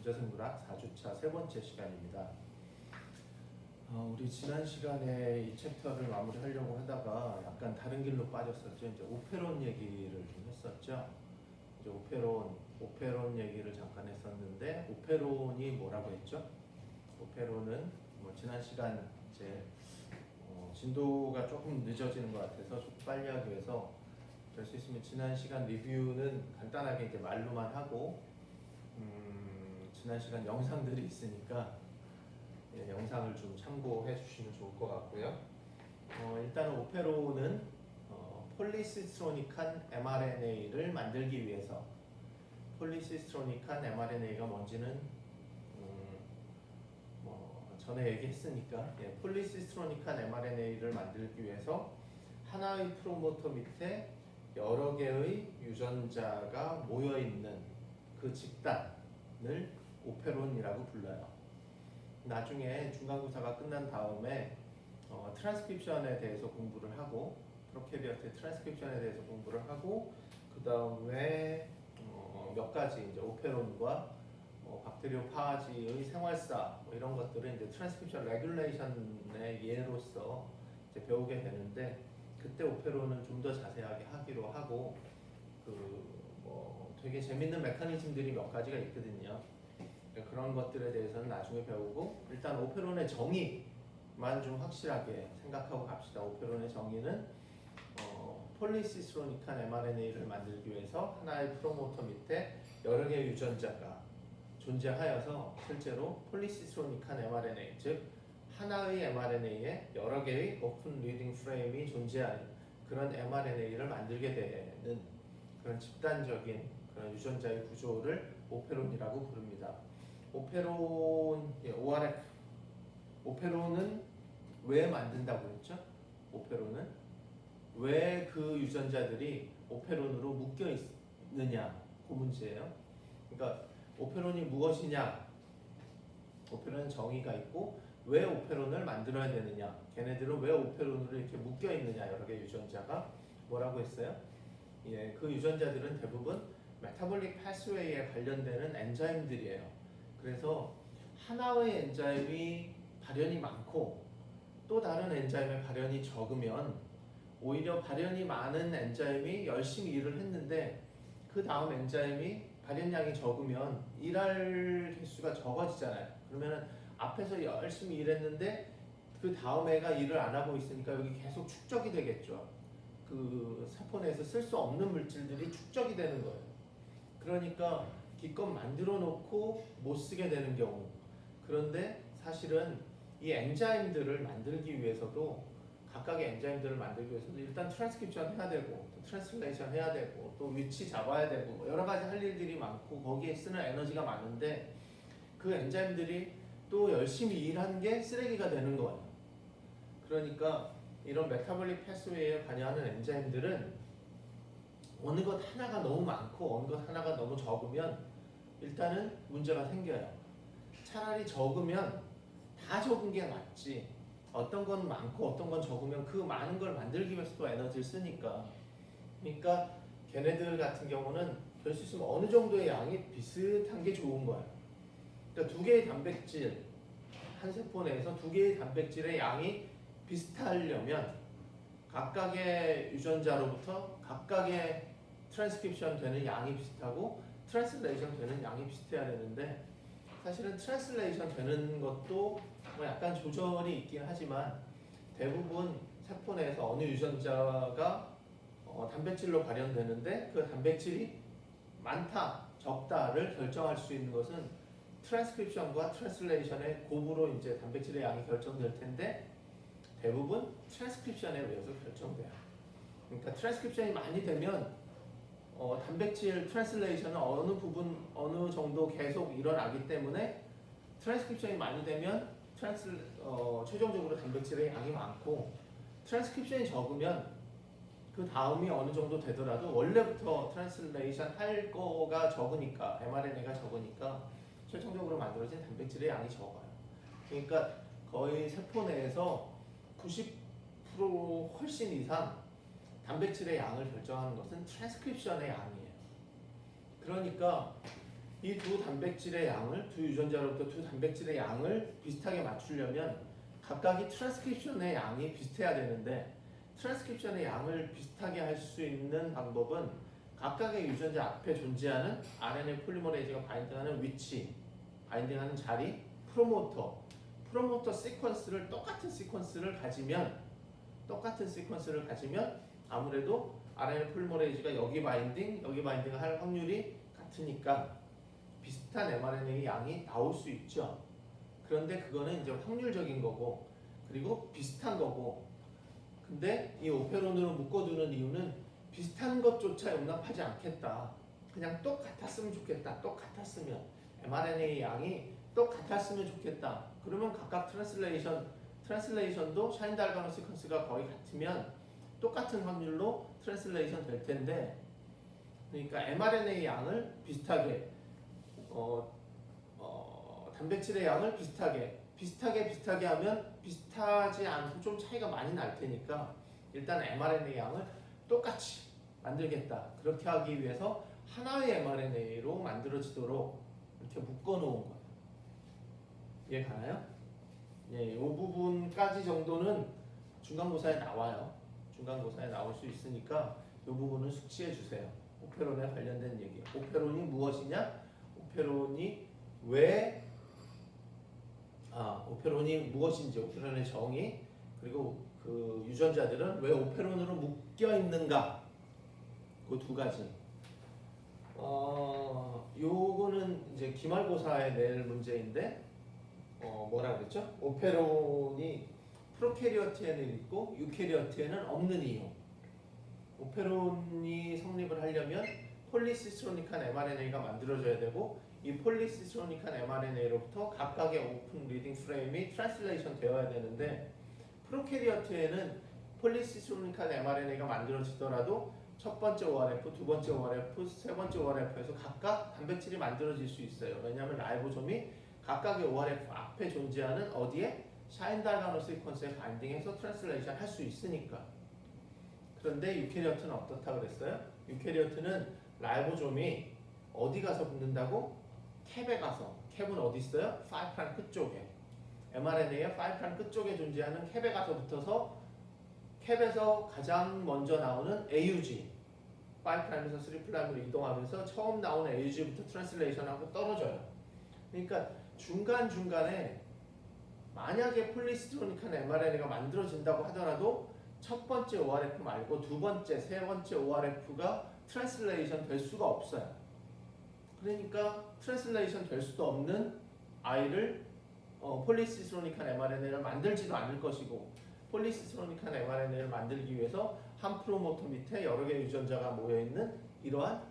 유전자생물학 4주차 세 번째 시간입니다. 우리 지난 시간에 이 챕터를 마무리하려고 하다가 약간 다른 길로 빠졌었죠. 이제 오페론 얘기를 좀 했었죠. 이제 오페론 얘기를 잠깐 했었는데, 오페론이 뭐라고 했죠? 오페론은 지난 시간 이제 진도가 조금 늦어지는 것 같아서 좀 빨리 하기 위해서 될 수 있으면 지난 시간 리뷰는 간단하게 이제 말로만 하고, 지난 시간 영상들이 있으니까 영상을 좀 참고해 주시면 좋을 것 같고요. 일단 오페론은 폴리시스트로닉한 mRNA를 만들기 위해서, 폴리시스트로닉한 mRNA가 뭔지는 전에 얘기했으니까, 폴리시스트로닉한 mRNA를 만들기 위해서 하나의 프로모터 밑에 여러 개의 유전자가 모여있는 그 집단을 오페론이라고 불러요. 나중에 중간고사가 끝난 다음에 트랜스크립션에 대해서 공부를 하고, 프로캐리어트 트랜스크립션에 대해서 공부를 하고, 그 다음에 몇 가지 이제 오페론과 박테리오파지의 생활사 이런 것들을 이제 트랜스크립션 레귤레이션의 예로서 이제 배우게 되는데, 그때 오페론은 좀 더 자세하게 하기로 하고, 되게 재밌는 메커니즘들이 몇 가지가 있거든요. 그런 것들에 대해서는 나중에 배우고, 일단 오페론의 정의만 좀 확실하게 생각하고 갑시다. 오페론의 정의는 폴리시스트로닉한 mRNA를 만들기 위해서 하나의 프로모터 밑에 여러 개의 유전자가 존재하여서 실제로 폴리시스트로닉한 mRNA, 즉 하나의 mRNA에 여러 개의 오픈 리딩 프레임이 존재하는 그런 mRNA를 만들게 되는 그런 집단적인 그런 유전자의 구조를 오페론이라고 부릅니다. ORF. 오페론은 왜 만든다고 했죠? 오페론은 왜 그 유전자들이 오페론으로 묶여 있느냐, 그 문제예요. 그러니까 오페론이 무엇이냐, 오페론은 정의가 있고, 왜 오페론을 만들어야 되느냐, 걔네들은 왜 오페론으로 이렇게 묶여 있느냐, 여러 개 유전자가 뭐라고 했어요? 그 유전자들은 대부분 메타볼릭 패스웨이에 관련되는 엔자임들이에요. 그래서 하나의 엔자임이 발현이 많고 또 다른 엔자임의 발현이 적으면, 오히려 발현이 많은 엔자임이 열심히 일을 했는데 그 다음 엔자임이 발현량이 적으면 일할 개수가 적어지잖아요. 그러면 앞에서 열심히 일했는데 그 다음 애가 일을 안 하고 있으니까 여기 계속 축적이 되겠죠. 그 세포 내에서 쓸 수 없는 물질들이 축적이 되는 거예요. 그러니까 기껏 만들어 놓고 못 쓰게 되는 경우. 그런데 사실은 이 엔자임들을 만들기 위해서도, 각각의 엔자임들을 만들기 위해서도 일단 트랜스크립션 해야 되고, 또 트랜슬레이션 해야 되고, 또 위치 잡아야 되고, 여러 가지 할 일들이 많고 거기에 쓰는 에너지가 많은데, 그 엔자임들이 또 열심히 일한 게 쓰레기가 되는 거예요. 그러니까 이런 메타볼릭 패스웨이에 관여하는 엔자임들은 어느 것 하나가 너무 많고 어느 것 하나가 너무 적으면 일단은 문제가 생겨요. 차라리 적으면 다 적은 게 낫지, 어떤 건 많고 어떤 건 적으면 그 많은 걸 만들기 위해서 또 에너지를 쓰니까. 그러니까 걔네들 같은 경우는 될 수 있으면 어느 정도의 양이 비슷한 게 좋은 거예요. 그러니까 두 개의 단백질, 한 세포 내에서 두 개의 단백질의 양이 비슷하려면 각각의 유전자로부터 각각의 트랜스크립션 되는 양이 비슷하고 트랜슬레이션 되는 양이 비슷해야 되는데, 사실은 트랜슬레이션 되는 것도 약간 조절이 있긴 하지만 대부분 세포 내에서 어느 유전자가 단백질로 발현되는데 그 단백질이 많다, 적다를 결정할 수 있는 것은 트랜스크립션과 트랜슬레이션의 곱으로 이제 단백질의 양이 결정될 텐데, 대부분 트랜스크립션에 의해서 결정돼요. 그러니까 트랜스크립션이 많이 되면 단백질 트랜슬레이션은 어느 정도 계속 일어나기 때문에, 트랜스크립션이 많이 되면 최종적으로 단백질의 양이 많고, 트랜스크립션이 적으면 그 다음이 어느 정도 되더라도 원래부터 트랜슬레이션 할 거가 적으니까, mRNA가 적으니까 최종적으로 만들어진 단백질의 양이 적어요. 그러니까 거의 세포 내에서 90% 훨씬 이상 단백질의 양을 결정하는 것은 트랜스크립션의 양이에요. 그러니까 이 두 단백질의 양을 두 유전자로부터 두 단백질의 양을 비슷하게 맞추려면 각각이 트랜스크립션의 양이 비슷해야 되는데 트랜스크립션의 양을 비슷하게 할 수 있는 방법은 각각의 유전자 앞에 존재하는 RNA 폴리머레이즈가 바인딩하는 위치, 바인딩하는 자리, 프로모터 시퀀스를 똑같은 시퀀스를 가지면 아무래도 RNA 폴리머레이즈가 여기 바인딩을 할 확률이 같으니까 비슷한 mRNA 양이 나올 수 있죠. 그런데 그거는 이제 확률적인 거고 그리고 비슷한 거고 근데 이 오페론으로 묶어두는 이유는 비슷한 것조차 용납하지 않겠다. 그냥 똑같았으면 좋겠다. 똑같았으면 mRNA 양이 똑같았으면 좋겠다. 그러면 각각 트랜슬레이션도 샤인달가노 시퀀스가 거의 같으면 똑같은 확률로 트랜슬레이션 될 텐데 그러니까 mRNA 양을 비슷하게 단백질의 양을 비슷하게 하면 비슷하지 않고 좀 차이가 많이 날 테니까 일단 mRNA 양을 똑같이 만들겠다. 그렇게 하기 위해서 하나의 mRNA로 만들어지도록 이렇게 묶어놓은 거예요. 이해 가나요? 예, 이 부분까지 정도는 중간고사에 나와요. 중간고사에 나올 수 있으니까 이 부분은 숙지해 주세요. 오페론에 관련된 얘기. 오페론이 무엇이냐? 오페론이 무엇인지, 오페론의 정의, 그리고 그 유전자들은 왜 오페론으로 묶여 있는가? 그 두 가지. 요거는 이제 기말고사에 낼 문제인데, 뭐라 그랬죠? 오페론이 프로캐리어트에는 있고 유캐리어트에는 없는 이유. 오페론이 성립을 하려면 폴리시스로닉한 mRNA가 만들어져야 되고 이 폴리시스로닉한 mRNA로부터 각각의 오픈 리딩 프레임이 트랜슬레이션 되어야 되는데 프로캐리어트에는 폴리시스로닉한 mRNA가 만들어지더라도 첫 번째 ORF, 두 번째 ORF, 세 번째 ORF에서 각각 단백질이 만들어질 수 있어요. 왜냐하면 라이보솜이 각각의 ORF 앞에 존재하는 어디에? 샤인달가노 시퀀스에 바인딩해서 트랜슬레이션 할 수 있으니까. 그런데 유캐리어트는 어떻다 그랬어요? 유캐리어트는 라이보솜이 어디 가서 붙는다고? 캡에 가서. 캡은 어디 있어요? 5' 끝쪽에. mRNA의 5' 끝쪽에 존재하는 캡에 가서 붙어서 캡에서 가장 먼저 나오는 AUG 5'에서 3'으로 이동하면서 처음 나오는 AUG부터 트랜슬레이션하고 떨어져요. 그러니까 중간중간에 만약에 폴리시트로닉한 mRNA가 만들어진다고 하더라도 첫 번째 ORF 말고 두 번째, 세 번째 ORF가 트랜슬레이션 될 수가 없어요. 그러니까 트랜슬레이션 될 수도 없는 아이를 폴리시스로닉한 mRNA를 만들지도 않을 것이고 폴리시스로닉한 mRNA를 만들기 위해서 한 프로모터 밑에 여러 개의 유전자가 모여있는 이러한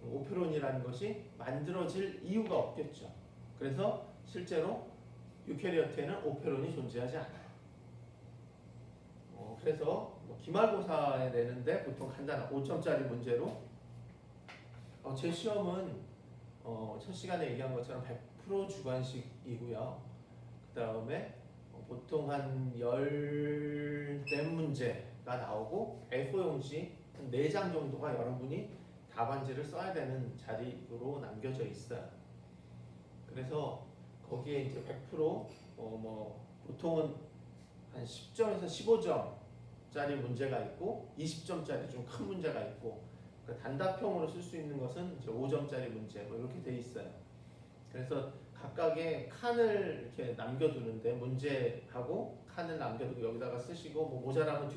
오페론이라는 것이 만들어질 이유가 없겠죠. 그래서 실제로 유캐리어트에는 오페론이 존재하지 않아요. 그래서 기말고사에 내는데 보통 간단한 5점짜리 문제로 제 시험은 첫 시간에 얘기한 것처럼 100% 주관식이고요. 그 다음에 보통 한 14문제가 나오고 A4용지 한 4장 정도가 여러분이 답안지를 써야 되는 자리로 남겨져 있어요. 그래서 거기에 이제 100% 보통은 한 10점에서 15점짜리 문제가 있고 20점짜리 좀 큰 문제가 있고 단답형으로 쓸 수 있는 것은 이제 5점짜리 문제 이렇게 돼 있어요. 그래서 각각의 칸을 이렇게 남겨두는데 문제하고 칸을 남겨두고 여기다가 쓰시고 모자라면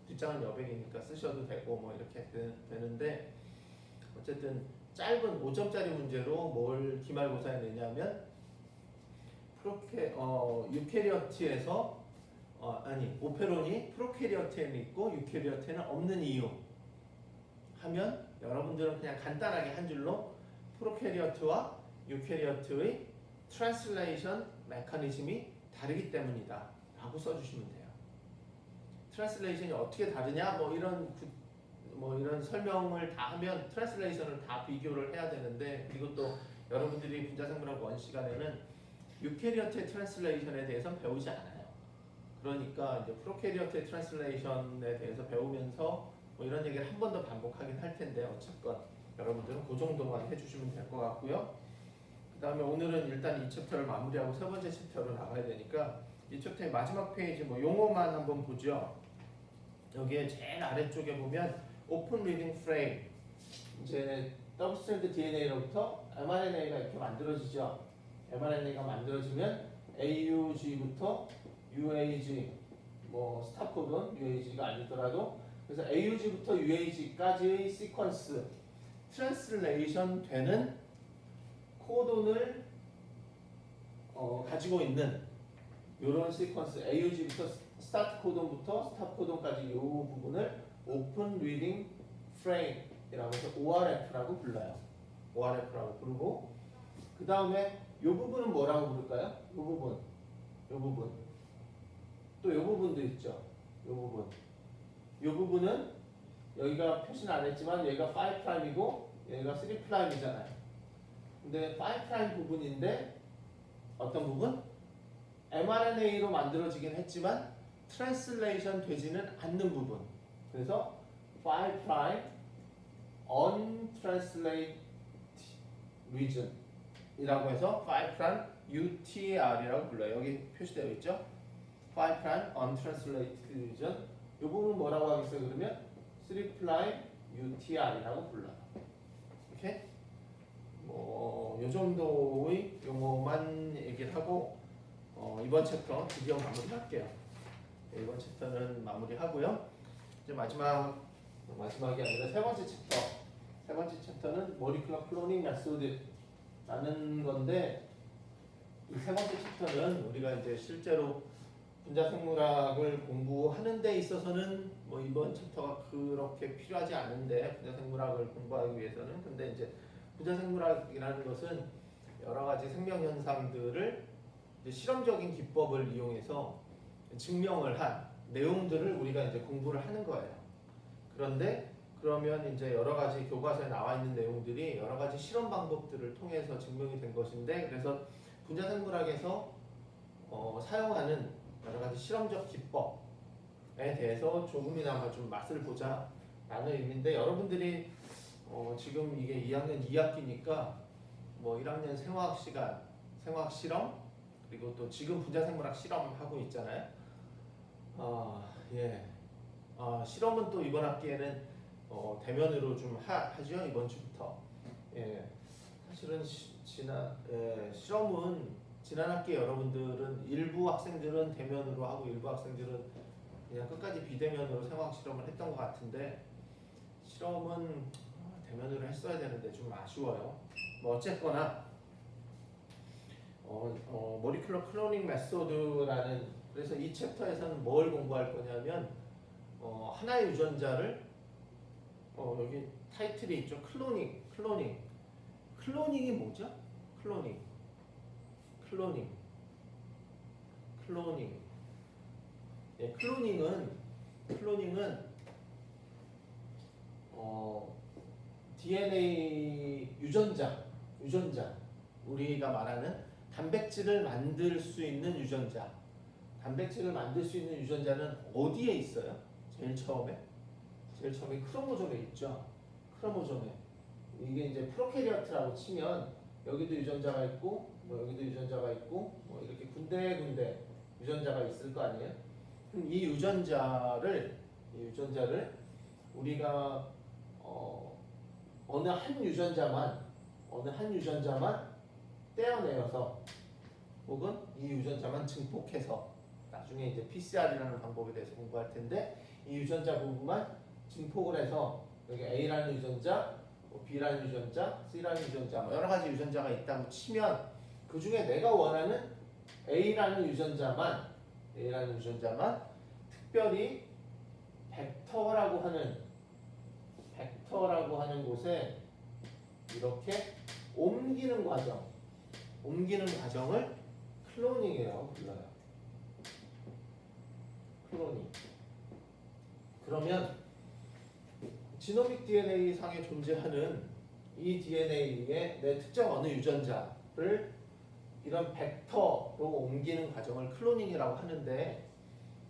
뒷장은 여백이니까 쓰셔도 되고 이렇게 되는데 어쨌든 짧은 5점짜리 문제로 뭘 기말고사에 내냐면 유캐리어트에서 오페론이 프로캐리어트에는 있고 유캐리어트에는 없는 이유 하면 여러분들은 그냥 간단하게 한 줄로 프로캐리어트와 유캐리어트의 트랜슬레이션 메커니즘이 다르기 때문이다 라고 써주시면 돼요. 트랜슬레이션이 어떻게 다르냐 이런 설명을 다 하면 트랜슬레이션을 다 비교를 해야 되는데 그리고 또 여러분들이 분자생물학 원 시간에는 유캐리어트의 트랜슬레이션에 대해서 배우지 않아요. 그러니까 이제 프로캐리어트의 트랜슬레이션에 대해서 배우면서 이런 얘기를 한 번 더 반복하긴 할 텐데 어쨌건 여러분들은 그 정도만 해주시면 될 것 같고요. 그 다음에 오늘은 일단 이 챕터를 마무리하고 세 번째 챕터로 나가야 되니까 이 챕터의 마지막 페이지 뭐 용어만 한번 보죠. 여기에 제일 아래쪽에 보면 오픈 리딩 프레임, 이제 더블 스트랜드 DNA로부터 mRNA가 이렇게 만들어지죠. mRNA가 만들어지면 AUG부터 UAG, 뭐 스탑 코돈 UAG가 아니더라도, 그래서 AUG부터 UAG까지의 시퀀스 트랜슬레이션 되는 코돈을 가지고 있는 이런 시퀀스, AUG부터 스타트 코돈부터 스탑 코돈까지 이 부분을 오픈 리딩 프레임이라고 해서 ORF라고 불러요. ORF라고 부르고, 그 다음에 이 부분은 뭐라고 부를까요? 이 부분, 이 부분, 또 이 부분도 있죠. 이 부분, 이 부분은 여기가 표시는 안 했지만 여기가 5'이고 여기가 3'이잖아요. 근데 5' 부분인데 어떤 부분? mRNA로 만들어지긴 했지만 트랜슬레이션 되지는 않는 부분. 그래서 5' untranslated region 이라고 해서 5' UTR이라고 불러요. 여기 표시되어 있죠. 5' untranslated region. 이 부분 뭐라고 하겠어요? 그러면 3' UTR이라고 불러요. 오케이? 뭐, 요 정도의 용어만 얘기를 하고, 이번 챕터 드디어 마무리할게요. 이번 챕터는 마무리하고요. 이제 마지막이 아니라 세 번째 챕터. 세 번째 챕터는 모리큘러 클로닝 메소드라는 건데, 이 세 번째 챕터는 우리가 이제 실제로 분자생물학을 공부하는 데 있어서는 뭐 이번 챕터가 그렇게 필요하지 않은데, 분자생물학을 공부하기 위해서는. 근데 이제 분자생물학이라는 것은 여러 가지 생명 현상들을 이제 실험적인 기법을 이용해서 증명을 한 내용들을 우리가 이제 공부를 하는 거예요. 그런데 그러면 이제 여러 가지 교과서에 나와 있는 내용들이 여러 가지 실험 방법들을 통해서 증명이 된 것인데, 그래서 분자생물학에서 사용하는 여러 가지 실험적 기법에 대해서 조금이나마 좀 맛을 보자 라는 의미인데, 여러분들이 지금 이게 2학년 2학기니까 뭐 1학년 생화학 시간, 생화학 실험, 그리고 또 지금 분자생물학 실험하고 있잖아요. 예. 실험은 또 이번 학기에는 대면으로 좀 하죠. 이번 주부터. 예. 사실은 실험은 지난 학기 여러분들은 일부 학생들은 대면으로 하고 일부 학생들은 그냥 끝까지 비대면으로 생화학 실험을 했던 것 같은데, 실험은 대면으로 했어야 되는데 좀 아쉬워요. 뭐 어쨌거나 모리큘러 클로닝 메소드라는, 그래서 이 챕터에서는 뭘 공부할 거냐면 하나의 유전자를 여기 타이틀이 있죠. 클로닝이 뭐죠? 클로닝 예, 클로닝은 DNA 유전자, 우리가 말하는 단백질을 만들 수 있는 유전자. 단백질을 만들 수 있는 유전자는 어디에 있어요? 제일 처음에 크로모좀에 있죠. 크로모좀에. 이게 이제 프로캐리어트라고 치면 여기도 유전자가 있고, 뭐 여기도 유전자가 있고, 뭐 이렇게 군데군데 유전자가 있을 거 아니에요? 그럼 이 유전자를 우리가 어느 한 유전자만 떼어내어서, 혹은 이 유전자만 증폭해서, 나중에 이제 PCR이라는 방법에 대해서 공부할 텐데, 이 유전자 부분만 증폭을 해서 여기 A라는 유전자, B라는 유전자, C라는 유전자, 뭐 여러 가지 유전자가 있다고 치면 그 중에 내가 원하는 A라는 유전자만 특별히 벡터라고 하는 곳에 이렇게 옮기는 과정을 클로닝이라고 불러요. 클로닝. 그러면 지노믹 DNA 상에 존재하는 이 DNA의 내 특정 어느 유전자를 이런 벡터로 옮기는 과정을 클로닝이라고 하는데,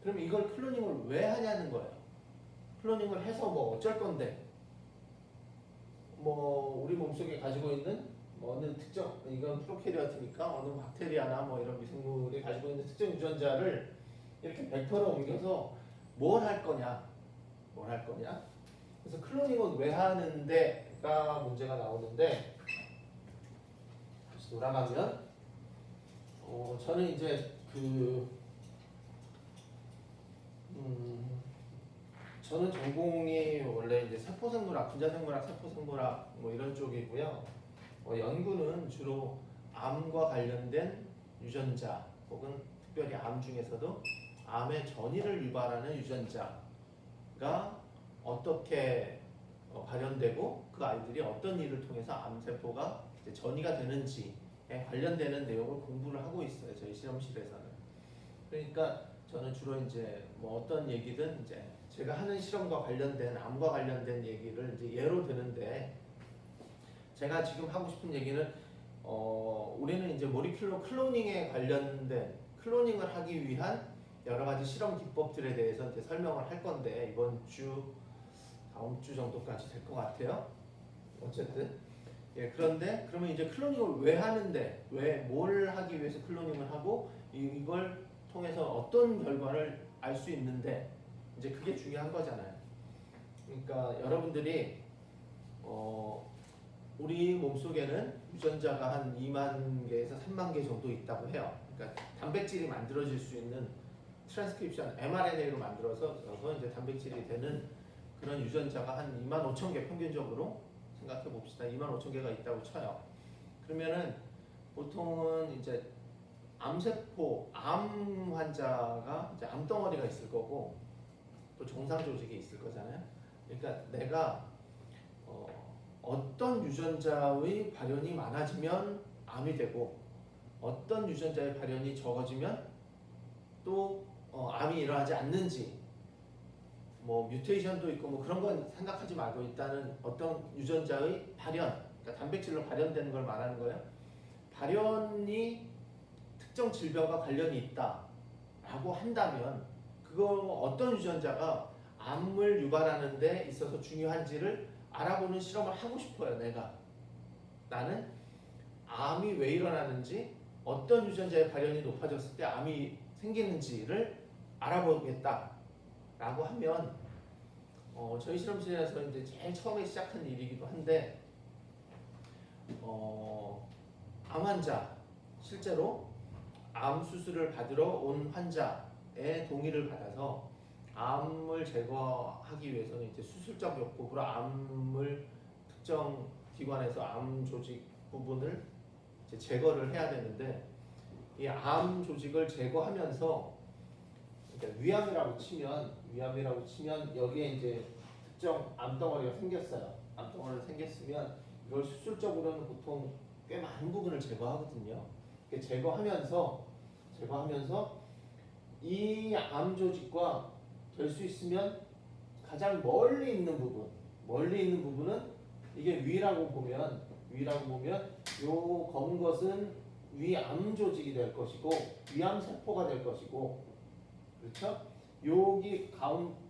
그럼 이걸 클로닝을 왜 하냐는 거예요. 클로닝을 해서 뭐 어쩔 건데, 뭐 우리 몸속에 가지고 있는 뭐 어느 특정, 이건 프로캐리어트니까 어느 박테리아나 뭐 이런 미생물이 가지고 있는 특정 유전자를 이렇게 벡터로 옮겨서 뭘 할 거냐, 뭘 할 거냐. 그래서 클로닝은 왜 하는데가 문제가 나오는데, 다시 돌아가면 저는 이제 저는 전공이 원래 이제 세포생물학, 분자생물학, 세포생물학 뭐 이런 쪽이고요. 연구는 주로 암과 관련된 유전자 혹은 특별히 암 중에서도 암의 전이를 유발하는 유전자가 어떻게 발현되고 그 아이들이 어떤 일을 통해서 암세포가 이제 전이가 되는지에 관련되는 내용을 공부를 하고 있어요. 저희 실험실에서는. 그러니까 저는 주로 이제 뭐 어떤 얘기든 이제 제가 하는 실험과 관련된 암과 관련된 얘기를 이제 예로 드는데, 제가 지금 하고 싶은 얘기는 우리는 이제 모리큘러 클로닝에 관련된 클로닝을 하기 위한 여러 가지 실험 기법들에 대해서 이제 설명을 할 건데, 이번 주 다음 주 정도까지 될 것 같아요. 어쨌든 그런데 그러면 이제 클로닝을 왜 하는데, 왜 뭘 하기 위해서 클로닝을 하고 이걸 통해서 어떤 결과를 알 수 있는데, 이제 그게 중요한 거잖아요. 그러니까 여러분들이 우리 몸속에는 유전자가 한 2만 개에서 3만 개 정도 있다고 해요. 그러니까 단백질이 만들어질 수 있는 트랜스크립션 mRNA로 만들어서 이제 단백질이 되는 그런 유전자가 한 2만 5천 개 평균적으로 생각해 봅시다. 2만 5천 개가 있다고 쳐요. 그러면은 보통은 이제 암세포, 암 환자가 이제 암덩어리가 있을 거고 또 정상 조직이 있을 거잖아요. 그러니까 내가 어떤 유전자의 발현이 많아지면 암이 되고 어떤 유전자의 발현이 적어지면 또 암이 일어나지 않는지, 뭐 뮤테이션도 있고 뭐 그런 건 생각하지 말고 일단은 어떤 유전자의 발현, 그러니까 단백질로 발현되는 걸 말하는 거예요. 발현이 특정 질병과 관련이 있다라고 한다면 그거 어떤 유전자가 암을 유발하는 데 있어서 중요한지를 알아보는 실험을 하고 싶어요. 나는 암이 왜 일어나는지, 어떤 유전자의 발현이 높아졌을 때 암이 생기는지를 알아보겠다라고 하면 저희 실험실에서 이제 제일 처음에 시작한 일이기도 한데, 암 환자, 실제로 암 수술을 받으러 온 환자의 동의를 받아서 암을 제거하기 위해서는 이제 수술적 요법으로 암을 특정 기관에서 암 조직 부분을 이제 제거를 해야 되는데, 이 암 조직을 제거하면서, 그러니까 위암이라고 치면 여기에 이제 특정 암덩어리가 생겼어요. 암덩어리가 생겼으면 이걸 수술적으로는 보통 꽤 많은 부분을 제거하거든요. 제거하면서 이 암 조직과 될 수 있으면 가장 멀리 있는 부분은 이게 위라고 보면 요 검은 것은 위암 조직이 될 것이고 위암 세포가 될 것이고, 그렇죠? 여기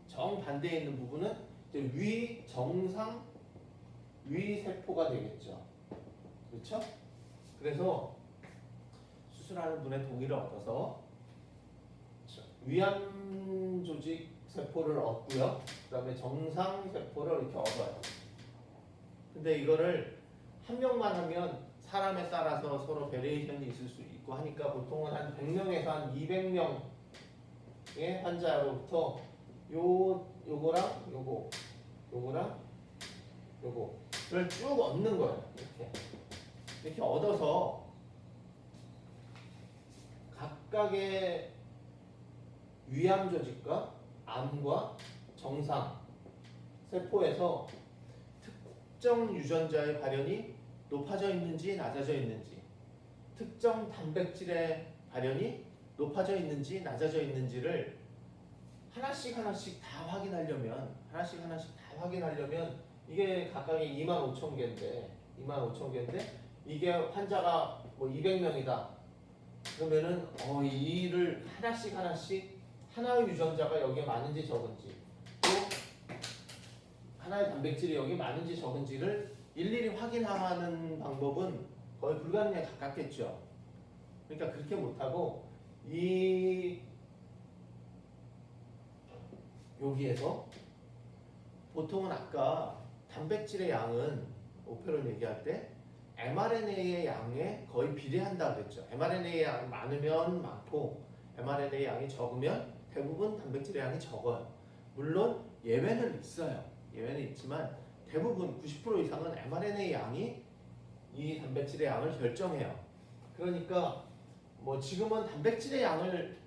정반대에 있는 부분은 이제 정상 위 세포가 되겠죠. 그렇죠? 그래서 수술하는 분의 동의를 얻어서 위암 조직 세포를 얻고요. 그다음에 정상 세포를 이렇게 얻어요. 근데 이거를 한 명만 하면 사람에 따라서 서로 베리에이션이 있을 수 있고 하니까 보통은 한 100명에서 한 200명의 환자로부터 요거랑 요거를 쭉 얻는 거예요. 이렇게 얻어서 각각의 위암 조직과 암과 정상 세포에서 특정 유전자의 발현이 높아져 있는지 낮아져 있는지, 특정 단백질의 발현이 높아져 있는지 낮아져 있는지를 하나씩 다 확인하려면 이게 각각이 25,000개인데 이게 환자가 뭐 200명이다. 그러면은 이 일을 하나씩 하나의 유전자가 여기에 많은지 적은지, 또 하나의 단백질이 여기 많은지 적은지를 일일이 확인하는 방법은 거의 불가능에 가깝겠죠. 그러니까 그렇게 못하고 여기에서 보통은 아까 단백질의 양은 오페론 얘기할 때 mRNA의 양에 거의 비례한다고 그랬죠. mRNA의 양이 많으면 많고 mRNA의 양이 적으면 대부분 단백질의 양이 적어요. 물론 예외는 있어요. 예외는 있지만 대부분 90% 이상은 mRNA 양이 이 단백질의 양을 결정해요. 그러니까 뭐 지금은 단백질의 양을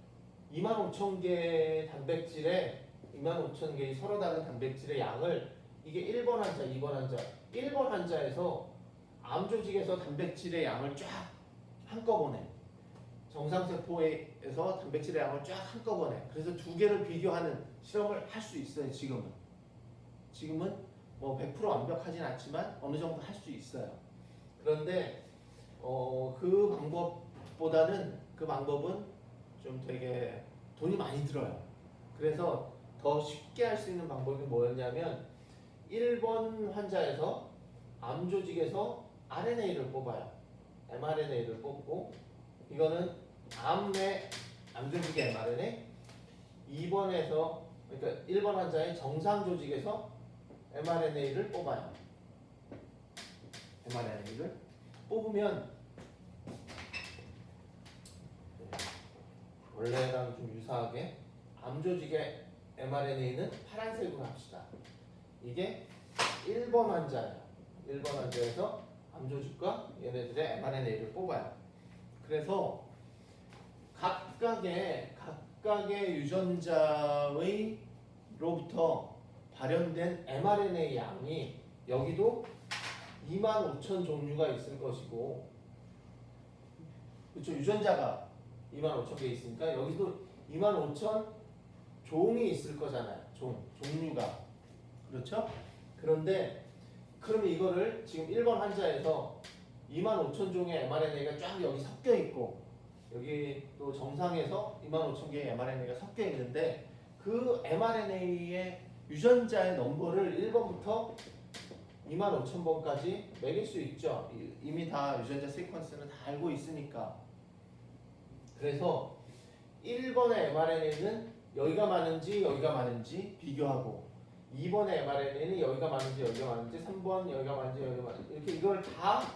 25,000개 단백질에 25,000개의 서로 다른 단백질의 양을 이게 1번 환자, 2번 환자, 1번 환자에서 암 조직에서 단백질의 양을 쫙 한꺼번에 정상세포에서 단백질의 양을 쫙 한꺼번에 그래서 두 개를 비교하는 실험을 할 수 있어요. 지금은 뭐 100% 완벽하진 않지만 어느 정도 할 수 있어요. 그런데 그 방법은 좀 되게 돈이 많이 들어요. 그래서 더 쉽게 할 수 있는 방법이 뭐였냐면 1번 환자에서 암 조직에서 RNA를 뽑아요. mRNA를 뽑고 이거는 암 조직의 mRNA 2번에서 그러니까 1번 환자의 정상 조직에서 mRNA를 뽑아요. mRNA를 뽑으면 원래랑 좀 유사하게 암 조직의 mRNA는 파란색으로 합시다. 이게 1번 환자예요. 1번 환자에서 암 조직과 얘네들의 mRNA를 뽑아요. 그래서 각각의 유전자로부터 발현된 mRNA 양이 여기도 25,000 종류가 있을 것이고, 그렇죠? 유전자가 25,000개 있으니까 여기도 25,000 종이 있을 거잖아요. 종류가. 그렇죠? 그런데 그러면 이거를 지금 1번 환자에서 25,000 종의 mRNA가 쫙 여기 섞여 있고 여기 또 정상에서 25,000개의 mRNA가 섞여 있는데 그 mRNA의 유전자의 넘버를 1번부터 25,000번까지 매길 수 있죠. 이미 다 유전자 시퀀스는 다 알고 있으니까. 그래서 1번의 mRNA는 여기가 많은지 비교하고 2번의 mRNA는 여기가 많은지 3번 여기가 많은지 이렇게 이걸 다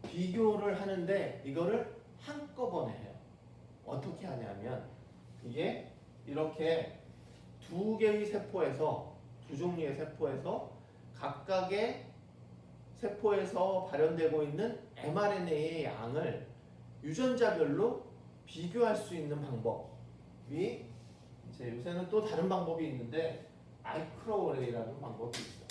비교를 하는데 이거를 한꺼번에 해요. 어떻게 하냐면 이게 이렇게 두 종류의 세포에서 각각의 세포에서 발현되고 있는 mRNA의 양을 유전자별로 비교할 수 있는 방법이 이제 요새는 또 다른 방법이 있는데 마이크로어레이라는 방법이 있어요.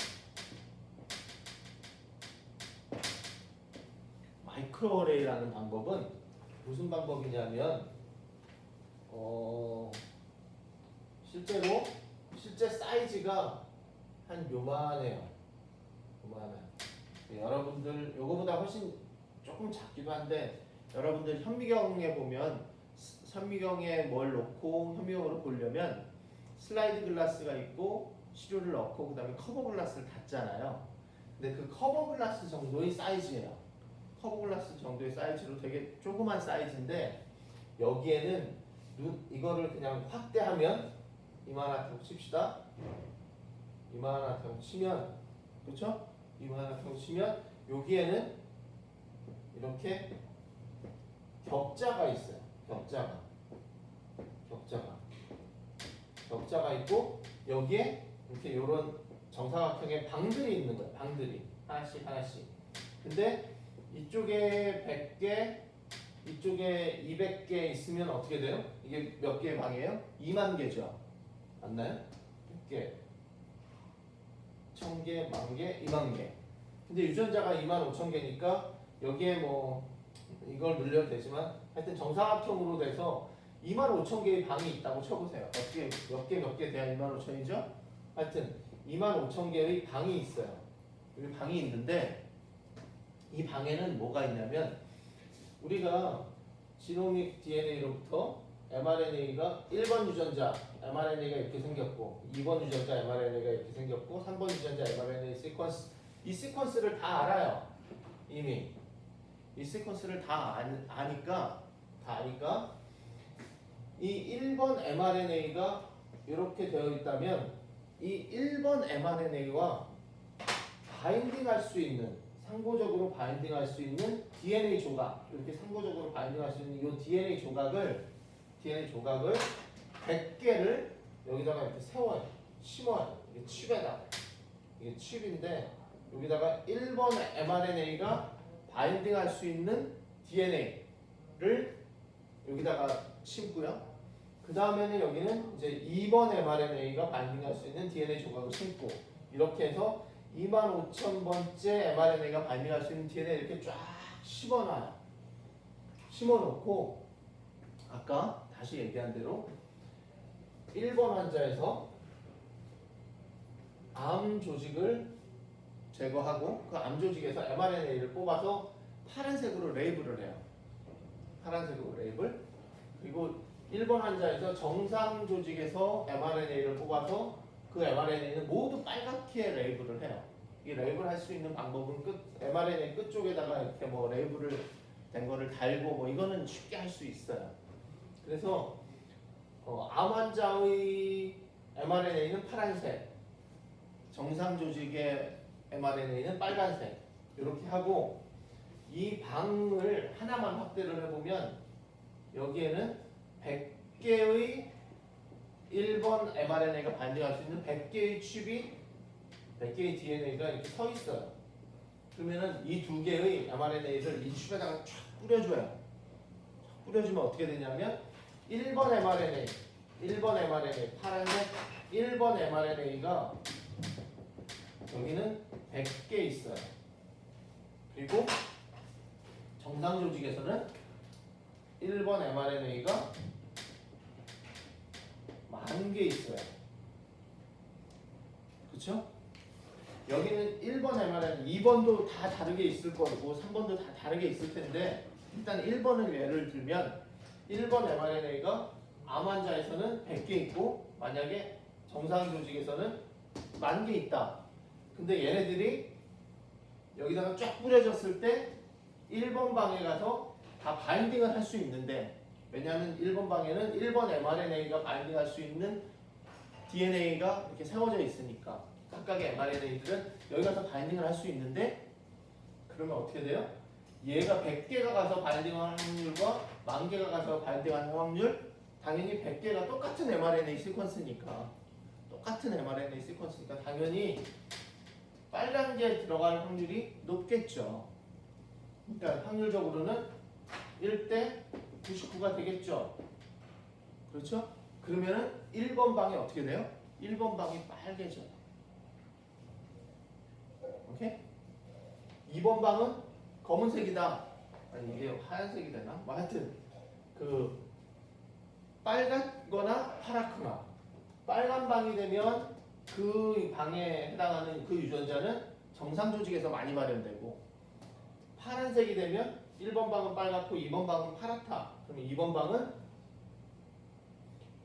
마이크로어레이라는 방법은 무슨 방법이냐면 실제 사이즈가 한 요만해요. 여러분들 요거보다 훨씬 조금 작기도 한데 여러분들 현미경에 보면 현미경에 뭘 놓고 현미경으로 보려면 슬라이드 글라스가 있고 시료를 넣고 그 다음에 커버 글라스를 닫잖아요. 근데 그 커버 글라스 정도의 사이즈예요. 커버 글라스 정도의 사이즈로 되게 조그만 사이즈인데 여기에는 이거를 그냥 확대하면 이만하다고 칩시다. 이만하다고 치면 그렇죠? 이만하다고 치면 여기에는 이렇게 격자가 있어요. 격자가 있고 여기에 이렇게 이런 정사각형의 방들이 있는 거예요. 방들이 하나씩. 근데 이쪽에 100개, 이쪽에 200개 있으면 어떻게 돼요? 이게 몇 개의 방이에요? 2만 개죠. 맞나요? 100개, 1000개, 10,000개, 2만 개. 근데 유전자가 25,000개니까 여기에 뭐 이걸 늘려도 되지만 하여튼 정사각형으로 돼서 25,000개의 방이 있다고 쳐보세요. 어떻게 몇 개 돼야 25,000이죠? 하여튼 25,000개의 방이 있어요. 여기 방이 있는데 이 방에는 뭐가 있냐면 우리가 지노믹 DNA로부터 mRNA가 1번 유전자 mRNA가 이렇게 생겼고 2번 유전자 mRNA가 이렇게 생겼고 3번 유전자 mRNA 시퀀스 이 시퀀스를 다 알아요. 이미 이 시퀀스를 아니까 이 1번 mRNA가 이렇게 되어 있다면 이 1번 mRNA와 바인딩할 수 있는 상호적으로 바인딩할 수 있는 DNA 조각 이렇게 상호적으로 바인딩할 수 있는 이 DNA 조각을 100개를 여기다가 이렇게 세워요. 심어요. 이게 칩에다. 이게 칩인데 여기다가 1번 mRNA가 바인딩할 수 있는 DNA를 여기다가 심고요. 그 다음에는 여기는 이제 2번 mRNA가 바인딩할 수 있는 DNA 조각을 심고 이렇게 해서 25,000번째 mRNA가 바인딩할 수 있는 DNA 이렇게 쫙 심어놔요. 심어놓고 아까 다시 얘기한 대로 1번 환자에서 암 조직을 제거하고 그 암 조직에서 mRNA를 뽑아서 파란색으로 레이블을 해요. 파란색으로 레이블. 그리고 1번 환자에서 정상 조직에서 mRNA를 뽑아서 그 mRNA는 모두 빨갛게 레이블을 해요. 이 레이블 할 수 있는 방법은 mRNA 끝 쪽에다가 이렇게 뭐 레이블을 된 거를 달고 뭐 이거는 쉽게 할 수 있어요. 그래서 암 환자의 mRNA는 파란색, 정상 조직의 mRNA는 빨간색 이렇게 하고 이 방을 하나만 확대를 해보면 여기에는 100개의 1번 mRNA가 바인딩할 수 있는 100개의 칩이 100개의 DNA가 이렇게 서 있어요. 그러면은 이 두 개의 mRNA를 이 칩에다가 쫙 뿌려줘요. 뿌려주면 어떻게 되냐면 1번 mRNA 파란색 1번 mRNA가 여기는 100개 있어요. 그리고 정상 조직에서는 1번 mRNA가 10,000개 있어요. 그렇죠? 여기는 1번 mRNA, 2번도 다 다르게 있을 거고 3번도 다 다르게 있을 텐데 일단 1번을 예를 들면 1번 mRNA가 암 환자에서는 100개 있고 만약에 정상 조직에서는 10,000개 있다. 근데 얘네들이 여기다가 쫙 뿌려졌을 때 1번 방에 가서 다 바인딩을 할 수 있는데 왜냐하면 1번 방에는 1번 mRNA가 바인딩할 수 있는 DNA가 이렇게 세워져 있으니까 각각의 mRNA들은 여기 가서 바인딩을 할 수 있는데 그러면 어떻게 돼요? 얘가 100개가 가서 바인딩할 확률과 10,000개가 가서 바인딩할 확률 당연히 100개가 똑같은 mRNA 시퀀스니까 당연히 빨간 게 들어갈 확률이 높겠죠. 그러니까 확률적으로는 1대 99가 되겠죠. 그렇죠? 그러면은 1번 방이 어떻게 돼요? 1번 방이 빨개져요. 오케이? 2번 방은 검은색이다. 아니 이게 하얀색이 되나? 뭐 하여튼 그 빨갛거나 파랗거나 빨간 방이 되면 그 방에 해당하는 그 유전자는 정상 조직에서 많이 발현되고 파란색이 되면 1번 방은 빨갛고 2번 방은 파랗다. 그러면 2번 방은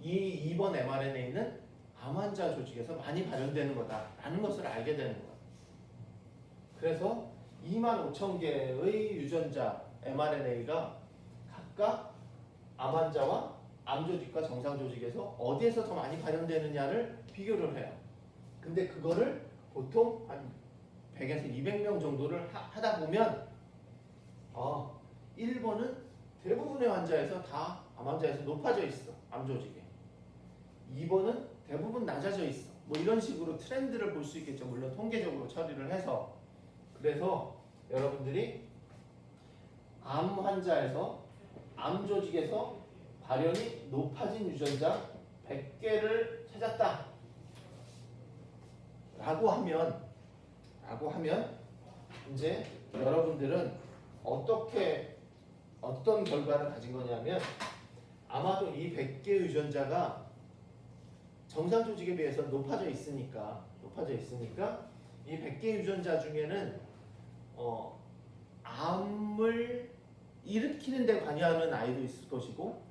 이 2번 mRNA는 암 환자 조직에서 많이 발현되는 거다라는 것을 알게 되는 거야. 그래서 25,000개의 유전자 mRNA가 각각 암 환자와 암 조직과 정상 조직에서 어디에서 더 많이 발현되느냐를 비교를 해요. 근데 그거를 보통 한 100에서 200명 정도를 하다 보면 1번은 대부분의 환자에서 다 암 환자에서 높아져 있어. 암 조직에. 2번은 대부분 낮아져 있어. 뭐 이런 식으로 트렌드를 볼 수 있겠죠. 물론 통계적으로 처리를 해서. 그래서 여러분들이 암 환자에서 암 조직에서 발현이 높아진 유전자 100개를 찾았다. 라고 하면 이제 여러분들은 어떤 결과를 가진 거냐면 아마도 이 100개 유전자가 정상 조직에 비해서 높아져 있으니까 이 100개 유전자 중에는 암을 일으키는 데 관여하는 아이도 있을 것이고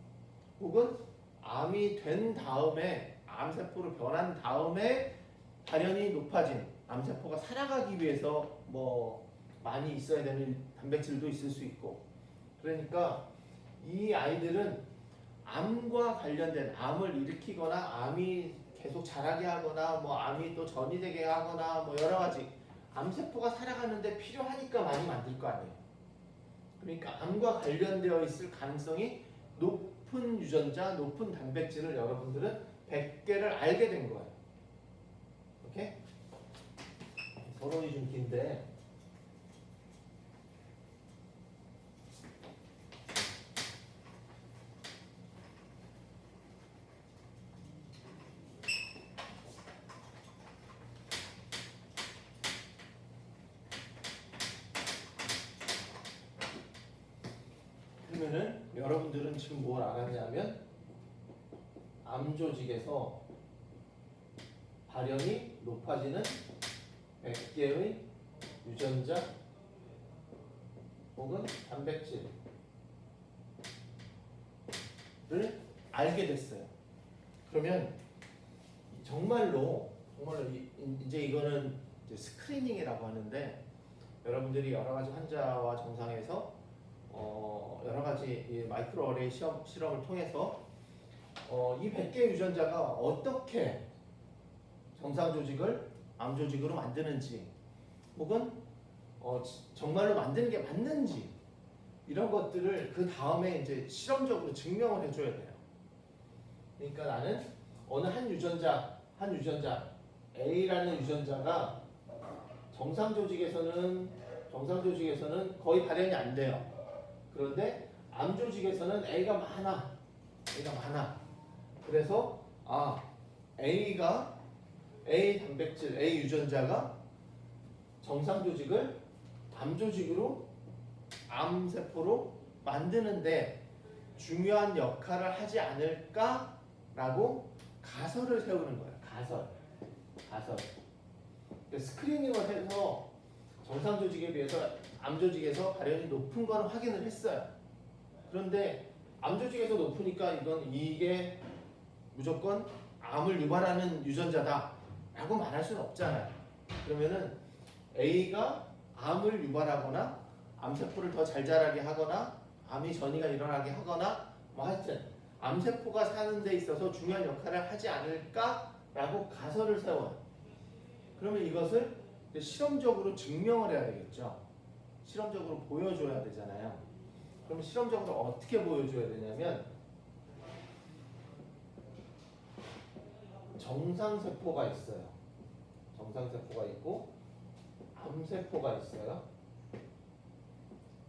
혹은 암이 된 다음에 암세포로 변한 다음에 발현이 높아진 암세포가 살아가기 위해서 뭐 많이 있어야 되는 단백질도 있을 수 있고, 그러니까 이 아이들은 암과 관련된, 암을 일으키거나 암이 계속 자라게 하거나 뭐 암이 또 전이 되게 하거나 뭐 여러 가지 암세포가 살아가는데 필요하니까 많이 만들 거 아니에요. 그러니까 암과 관련되어 있을 가능성이 높은 유전자, 높은 단백질을 여러분들은 100개를 알게 된 거예요. 오케이? 서론이 좀 긴데 그러면은 여러분들은 지금 뭘 알았냐면 암조직에서 발현이 높아지는 100개의 유전자 혹은 단백질을 알게 됐어요. 그러면 정말로 이제 이거는 이제 스크리닝이라고 하는데, 여러분들이 여러 가지 환자와 정상에서 여러 가지 마이크로 어레이 실험을 통해서 이 100개 유전자가 어떻게 정상 조직을 암 조직으로 만드는지, 혹은 정말로 만드는 게 맞는지, 이런 것들을 그 다음에 이제 실험적으로 증명을 해줘야 돼요. 그러니까 나는 어느 한 유전자 A라는 유전자가 정상 조직에서는 거의 발현이 안 돼요. 그런데 암 조직에서는 A가 많아. 그래서 A 단백질, A 유전자가 정상 조직을 암 조직으로, 암세포로 만드는데 중요한 역할을 하지 않을까라고 가설을 세우는 거예요. 가설. 스크리닝을 해서 정상 조직에 비해서 암 조직에서 발현이 높은 건 확인을 했어요. 그런데 암 조직에서 높으니까 이게 무조건 암을 유발하는 유전자다라고 말할 수는 없잖아요. 그러면은 A가 암을 유발하거나 암세포를 더 잘 자라게 하거나 암이 전이가 일어나게 하거나 뭐 하여튼 암세포가 사는 데 있어서 중요한 역할을 하지 않을까라고 가설을 세워요. 그러면 이것을 실험적으로 증명을 해야 되겠죠. 실험적으로 보여줘야 되잖아요. 그럼 실험적으로 어떻게 보여줘야 되냐면, 정상세포가 있어요. 정상세포가 있고 암세포가 있어요.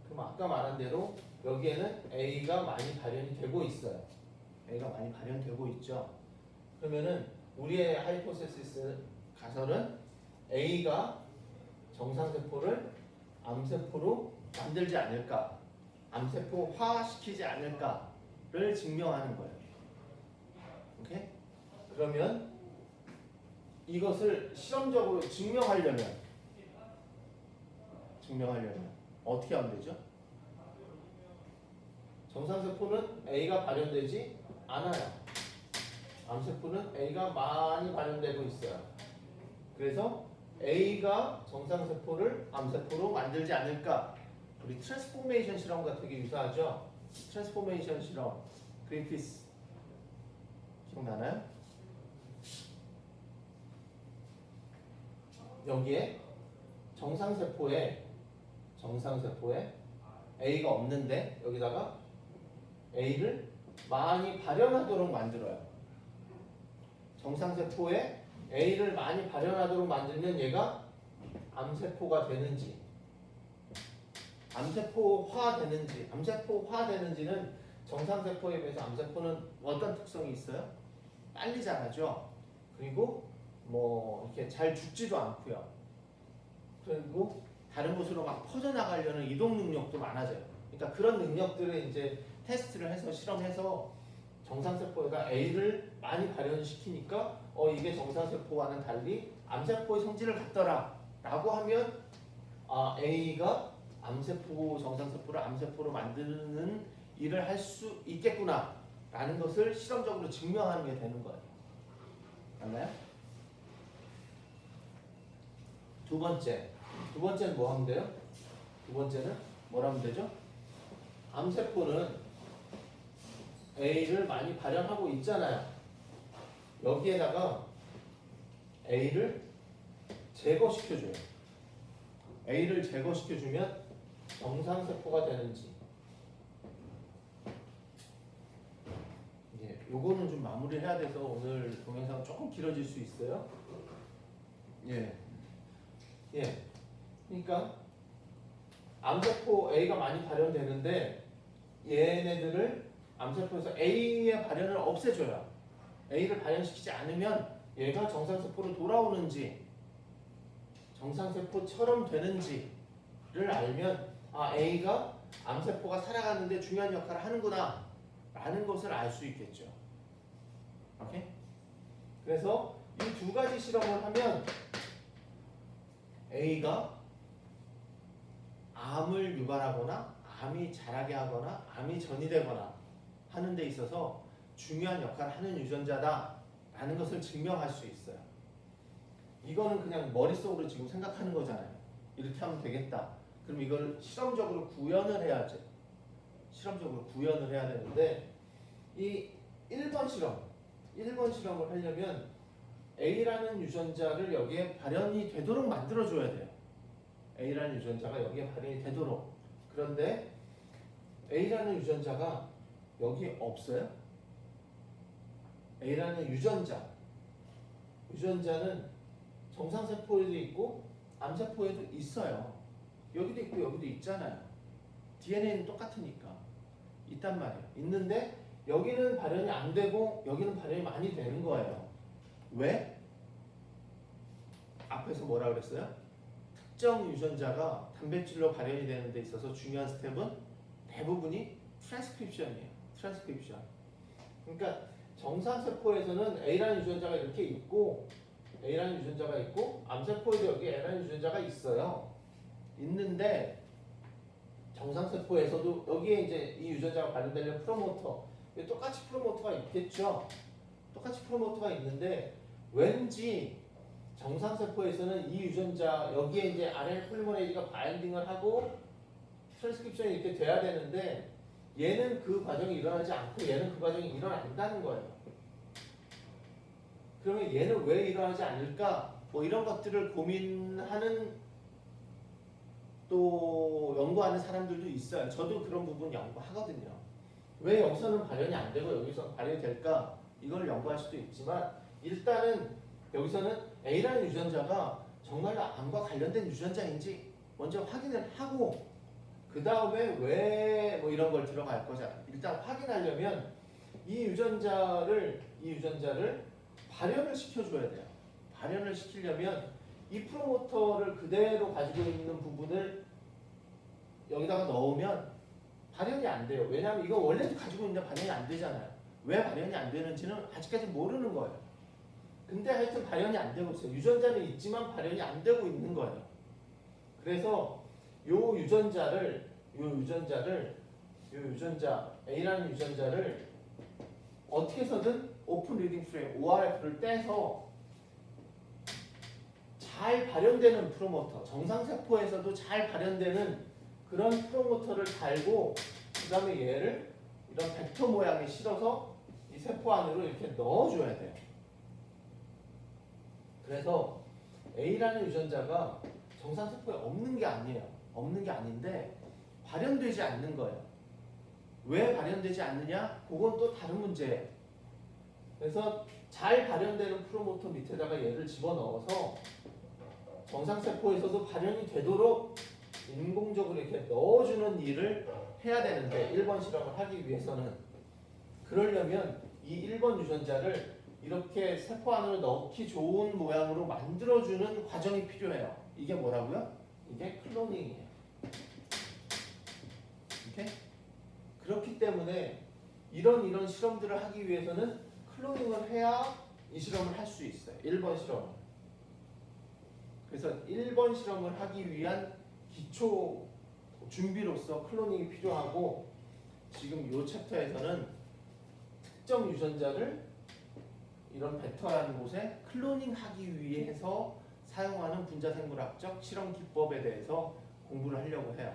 그럼 아까 말한 대로 여기에는 A가 많이 발현이 되고 있어요. A가 많이 발현되고 있죠. 그러면은 우리의 하이포테시스 가설은 A가 정상세포를 암세포로 만들지 않을까, 암세포화시키지 않을까를 증명하는 거예요. 오케이? 그러면 이것을 실험적으로 증명하려면 어떻게 하면 되죠? 정상세포는 A가 발현되지 않아요. 암세포는 A가 많이 발현되고 있어요. 그래서 A가 정상세포를 암세포로 만들지 않을까? 우리 트랜스포메이션 실험과 되게 유사하죠? 트랜스포메이션 실험, 그리피스 기억나나요? 여기에 정상세포에 A가 없는데 여기다가 A를 많이 발현하도록 만들어요. 정상세포에 A를 많이 발현하도록 만들면 얘가 암세포가 되는지, 암세포화 되는지는 정상세포에 비해서 암세포는 어떤 특성이 있어요? 빨리 자라죠. 그리고 뭐 이렇게 잘 죽지도 않고요. 그리고 다른 곳으로 막 퍼져나가려는 이동 능력도 많아져요. 그러니까 그런 능력들을 이제 테스트를 해서 실험해서 정상세포에다 A를 많이 발현시키니까 이게 정상세포와는 달리 암세포의 성질을 갖더라 라고 하면 A가 정상세포를 암세포로 만드는 일을 할 수 있겠구나 라는 것을 실험적으로 증명하는 게 되는 거예요. 맞나요? 두 번째는 뭐 하면 돼요? 두 번째는 뭘 하면 되죠? 암세포는 A를 많이 발현하고 있잖아요. 여기에다가 A를 제거시켜줘요. A를 제거시켜주면 정상세포가 되는지. 예, 요거는 좀 마무리를 해야 돼서 오늘 동영상 조금 길어질 수 있어요. 예. 예. 그러니까 암세포 A가 많이 발현되는데 얘네들을 암세포에서 A의 발현을 없애줘요. A를 발현시키지 않으면 얘가 정상세포로 돌아오는지 정상세포처럼 되는지를 알면 아 A가 암세포가 살아가는데 중요한 역할을 하는구나 라는 것을 알 수 있겠죠. 오케이? 그래서 이 두 가지 실험을 하면 A가 암을 유발하거나 암이 자라게 하거나 암이 전이되거나 하는 데 있어서 중요한 역할을 하는 유전자다라는 것을 증명할 수 있어요. 이거는 그냥 머릿속으로 지금 생각하는 거잖아요. 이렇게 하면 되겠다. 그럼 이걸 실험적으로 구현을 해야지. 실험적으로 구현을 해야 되는데 이 1번 실험을 하려면 A라는 유전자를 여기에 발현이 되도록 만들어줘야 돼요. A라는 유전자가 여기에 발현이 되도록. 그런데 A라는 유전자가 여기 없어요. A라는 유전자는 정상세포에도 있고 암세포에도 있어요. 여기도 있고 여기도 있잖아요. DNA는 똑같으니까 있단 말이에요. 있는데 여기는 발현이 안 되고 여기는 발현이 많이 되는 거예요. 왜? 앞에서 뭐라 그랬어요? 특정 유전자가 단백질로 발현이 되는 데 있어서 중요한 스텝은 대부분이 트랜스크립션이에요. 트랜스크립션. 그러니까 정상세포에서는 A라는 유전자가 이렇게 있고 A라는 유전자가 있고 암세포에도 여기 A라는 유전자가 있어요. 있는데 정상세포에서도 여기에 이제 이 유전자가 발현되려면 프로모터 똑같이 프로모터가 있겠죠. 똑같이 프로모터가 있는데 왠지 정상세포에서는 이 유전자 여기에 이제 RNA 폴리머레이즈가 바인딩을 하고 트랜스크립션이 이렇게 돼야 되는데 얘는 그 과정이 일어나지 않고 얘는 그 과정이 일어난다는 거예요. 그러면 얘는 왜 일어나지 않을까? 뭐 이런 것들을 고민하는 또 연구하는 사람들도 있어요. 저도 그런 부분 연구하거든요. 왜 여기서는 발현이 안 되고 여기서 발현이 될까? 이걸 연구할 수도 있지만 일단은 여기서는 A라는 유전자가 정말로 암과 관련된 유전자인지 먼저 확인을 하고 그 다음에 왜 뭐 이런 걸 들어갈 거잖아. 일단 확인하려면 이 유전자를 발현을 시켜줘야 돼요. 발현을 시키려면 이 프로모터를 그대로 가지고 있는 부분을 여기다가 넣으면 발현이 안 돼요. 왜냐하면 이거 원래도 가지고 있는데 발현이 안 되잖아요. 왜 발현이 안 되는지는 아직까지 모르는 거예요. 근데 하여튼 발현이 안 되고 있어요. 유전자는 있지만 발현이 안 되고 있는 거예요. 그래서 요 유전자 A라는 유전자를 어떻게 해서든 오픈 리딩 프레임 ORF를 떼서 잘 발현되는 프로모터, 정상세포에서도 잘 발현되는 그런 프로모터를 달고 그 다음에 얘를 이런 벡터 모양에 실어서 이 세포 안으로 이렇게 넣어줘야 돼요. 그래서 A라는 유전자가 정상세포에 없는 게 아니에요. 없는 게 아닌데 발현되지 않는 거예요. 왜 발현되지 않느냐? 그건 또 다른 문제예요. 그래서 잘 발현되는 프로모터 밑에다가 얘를 집어넣어서 정상세포에서도 발현이 되도록 인공적으로 이렇게 넣어주는 일을 해야 되는데 1번 실험을 하기 위해서는 그러려면 이 1번 유전자를 이렇게 세포 안으로 넣기 좋은 모양으로 만들어주는 과정이 필요해요. 이게 뭐라고요? 이게 클로닝이에요. 오케이? 그렇기 때문에 이런 실험들을 하기 위해서는 클로닝을 해야 이 실험을 할 수 있어요. 1번 실험. 그래서 1번 실험을 하기 위한 기초 준비로서 클로닝이 필요하고 지금 이 챕터에서는 특정 유전자를 이런 벡터라는 곳에 클로닝하기 위해서 사용하는 분자생물학적 실험 기법에 대해서 공부를 하려고 해요.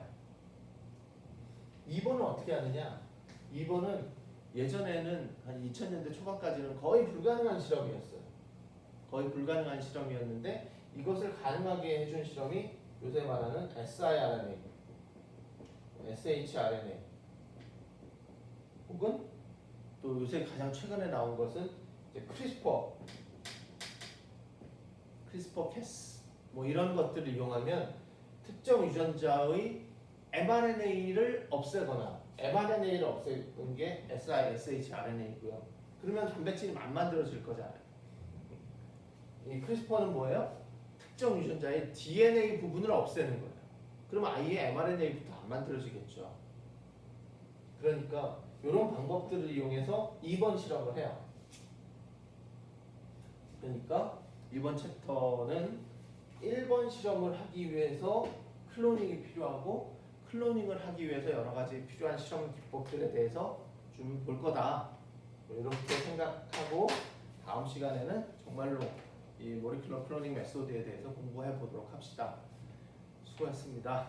2번은 어떻게 하느냐? 2번은 예전에는 한 2000년대 초반까지는 거의 불가능한 실험이었어요. 거의 불가능한 실험이었는데 이것을 가능하게 해준 실험이 요새 말하는 siRNA, shRNA 혹은 또 요새 가장 최근에 나온 것은 이제 크리스퍼-캐스 뭐 이런 것들을 이용하면 특정 유전자의 mRNA를 없애거나 mRNA를 없애는 게 shRNA이고요. 그러면 단백질이 안 만들어질 거잖아요. 이 크리스퍼는 뭐예요? 특정 유전자의 DNA 부분을 없애는 거예요. 그러면 아예 mRNA부터 안 만들어지겠죠. 그러니까 이런 방법들을 이용해서 2번 실험을 해요. 그러니까 이번 챕터는 1번 실험을 하기 위해서 클로닝이 필요하고 클로닝을 하기 위해서 여러 가지 필요한 실험 기법들에 대해서 좀 볼 거다. 이렇게 생각하고 다음 시간에는 정말로 이 모리큘러 클로닝 메소드에 대해서 공부해 보도록 합시다. 수고했습니다.